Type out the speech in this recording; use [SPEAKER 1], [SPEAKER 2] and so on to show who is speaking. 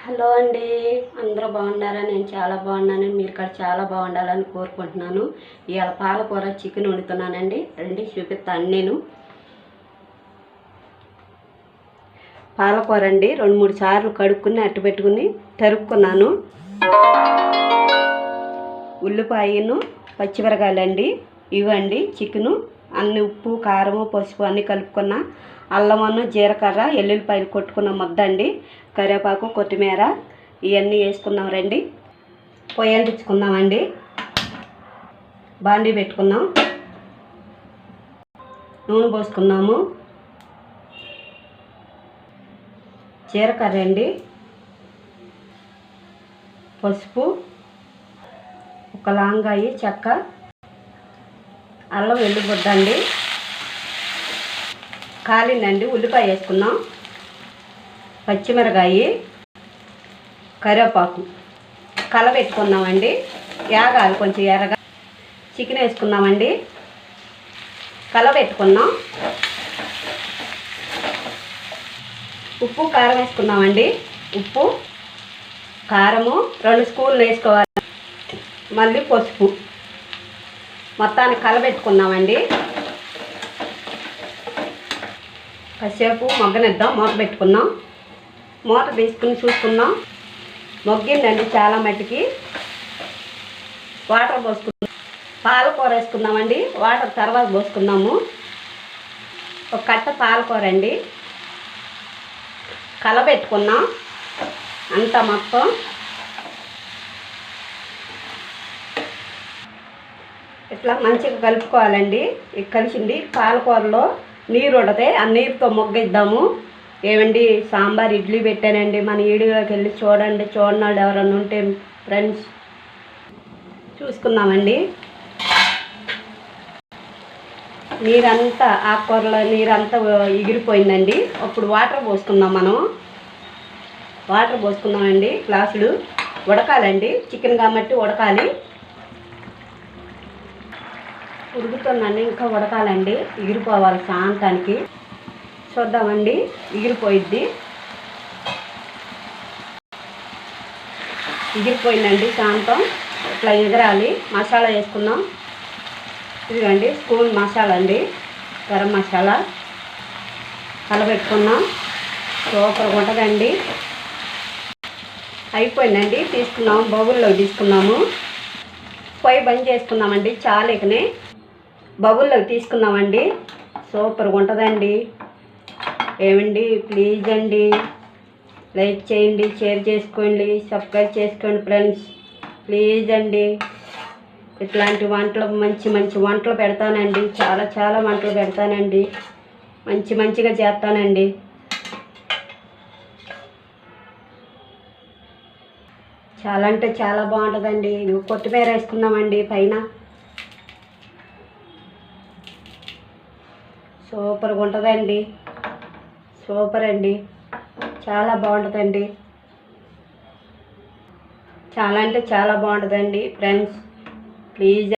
[SPEAKER 1] Hello అండి, అందరూ బాగున్నారా? నేను చాలా బాగున్నాను. మీరు కూడా చాలా బాగుండాలని కోరుకుంటున్నాను. ఇవాళ పాలకూర చికెన్ వండుతున్నానండి. రండి చూపిస్తాను. నేను పాలకూర అండి 2-3 సార్లు కడుక్కుని అట్టు పెట్టుకుని తరుక్కున్నాను. ఉల్లిపాయను పచ్చిమిరకాయలండి ఇవ్వండి. చికెను అన్ని ఉప్పు కారము పసుపు అన్నీ కలుపుకున్న అల్లమన్ను జీలకర్ర ఎల్లుల్లిపాయలు కొట్టుకున్న ముద్ద అండి, కరివేపాకు కొత్తిమీర ఇవన్నీ వేసుకున్నాం. రండి పొయ్యి అంటించుకుందామండి. బాండీ పెట్టుకున్నాం, నూనె పోసుకున్నాము. జీలకర్ర అండి, పసుపు, ఒక లాంగాయి చెక్క, అల్లం వెల్లుల్లిగడ్డ అండి, కాలిందండి. ఉల్లిపాయ వేసుకున్నాం, పచ్చిమిరకాయ, కరివేపాకు కలబెట్టుకున్నామండి. యాగాలి కొంచెం ఎర్రగా. చికెన్ వేసుకున్నామండి, కలబెట్టుకున్నాం. ఉప్పు కారం వేసుకున్నామండి. ఉప్పు కారము 2 స్పూన్లు వేసుకోవాలి. మళ్ళీ పసుపు మొత్తాన్ని కలబెట్టుకున్నామండి. కాసేపు మగ్గనిద్దాం. మూత పెట్టుకున్నాం. మూత తీసుకుని చూసుకున్నాం. మగ్గిందండి చాలా మట్టికి. వాటర్ పోసుకున్నాం. పాలకూర వేసుకున్నామండి. వాటర్ తర్వాత పోసుకున్నాము. ఒక కట్ట పాలకూర అండి, కలబెట్టుకున్నాం అంతా మొత్తం. ఇట్లా మంచిగా కలుపుకోవాలండి. ఇది కలిసింది. పాలకూరలో నీరు ఉండదు, ఆ నీరుతో మొగ్గిద్దాము. ఏమండి, సాంబార్ ఇడ్లీ పెట్టానండి. మన వీడియోకి వెళ్ళి చూడండి. చూడనాడు ఎవరన్నా ఉంటే ఫ్రెండ్స్ చూసుకున్నామండి. నీరంతా ఆకుకూరలో నీరంతా ఎగిరిపోయిందండి. అప్పుడు వాటర్ పోసుకుందాం. మనం వాటర్ పోసుకున్నామండి. గ్లాసులు ఉడకాలండి. చికెన్ కాబట్టి ఉడకాలి. ఉడుకుతుందండి, ఇంకా ఉడకాలండి. ఎగిరిపోవాలి శాంతానికి. చూద్దామండి, ఎగిరిపోయిద్ది. ఎగిరిపోయిందండి శాంతం. ఇట్లా ఎగరాలి. మసాలా వేసుకుందాం. ఇదిగండి స్పూన్ మసాలా అండి, గరం మసాలా కలబెట్టుకున్నాం. సూపర్గా ఉంటుందండి. అయిపోయిందండి. తీసుకున్నాము, బౌల్లో తీసుకున్నాము. పొయ్యి బంద్ చేసుకున్నామండి. చాలేకనే బౌల్లోకి తీసుకున్నామండి. సూపర్గా ఉంటుందండి. ఏమండి, ప్లీజ్ అండి లైక్ చేయండి, షేర్ చేసుకోండి, సబ్స్క్రైబ్ చేసుకోండి ఫ్రెండ్స్. ప్లీజ్ అండి. ఇట్లాంటి వంటలు మంచి మంచి వంటలు పెడతానండి. చాలా చాలా వంటలు పెడతానండి. మంచిగా చేస్తానండి. చాలా అంటే చాలా బాగుంటుందండి. కొత్తిమీర వేసుకున్నామండి పైన. సూపర్గా ఉంటుందండి. సూపర్ అండి. చాలా బాగుంటుందండి. చాలా అంటే చాలా బాగుంటుందండి ఫ్రెండ్స్. ప్లీజ్